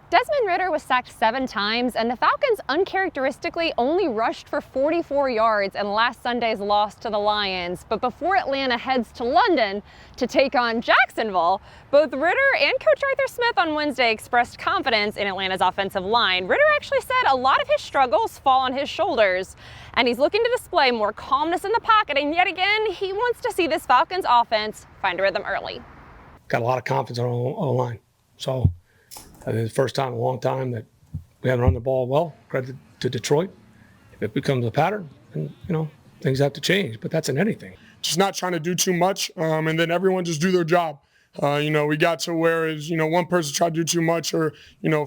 Desmond Ridder was sacked 7 times, and the Falcons uncharacteristically only rushed for 44 yards in last Sunday's loss to the Lions. But before Atlanta heads to London to take on Jacksonville, both Ridder and Coach Arthur Smith on Wednesday expressed confidence in Atlanta's offensive line. Ridder actually said a lot of his struggles fall on his shoulders, and he's looking to display more calmness in the pocket, and yet again, he wants to see this Falcons offense find a rhythm early. Got a lot of confidence on our line. So I think it's the first time in a long time that we haven't run the ball well. Credit to Detroit. If it becomes a pattern, then, things have to change. But that's in anything. Just not trying to do too much, and then everyone just do their job. We got to where one person tried to do too much or,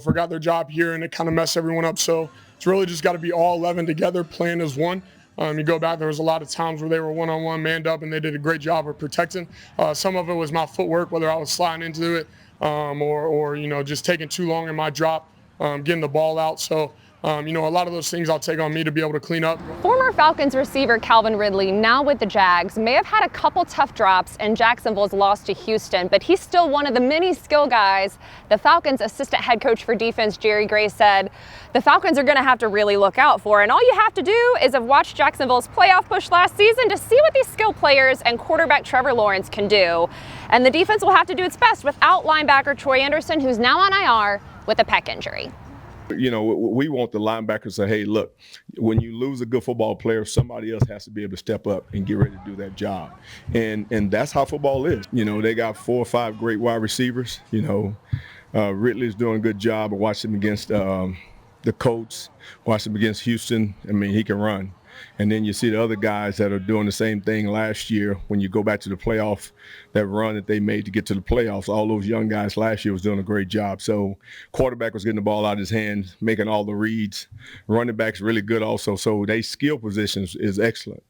forgot their job here, and it kind of messed everyone up. So it's really just got to be all 11 together, playing as one. You go back, there was a lot of times where they were one-on-one, manned up, and they did a great job of protecting. Some of it was my footwork, whether I was sliding into it or just taking too long in my drop, getting the ball out. So, a lot of those things I'll take on me to be able to clean up. Former Falcons receiver Calvin Ridley, now with the Jags, may have had a couple tough drops in Jacksonville's loss to Houston, but he's still one of the many skill guys. The Falcons' assistant head coach for defense, Jerry Gray, said the Falcons are going to have to really look out for, and all you have to do is have watched Jacksonville's playoff push last season to see what these skill players and quarterback Trevor Lawrence can do. And the defense will have to do its best without linebacker Troy Anderson, who's now on IR with a pec injury. We want the linebackers to say, hey, look, when you lose a good football player, somebody else has to be able to step up and get ready to do that job. And that's how football is. They got 4 or 5 great wide receivers. Ridley's doing a good job. I watched him against the Colts, watched him against Houston. I mean, he can run. And then you see the other guys that are doing the same thing last year. When you go back to the playoff, that run that they made to get to the playoffs, all those young guys last year was doing a great job. So quarterback was getting the ball out of his hands, making all the reads. Running back's really good also. So they skill positions is excellent.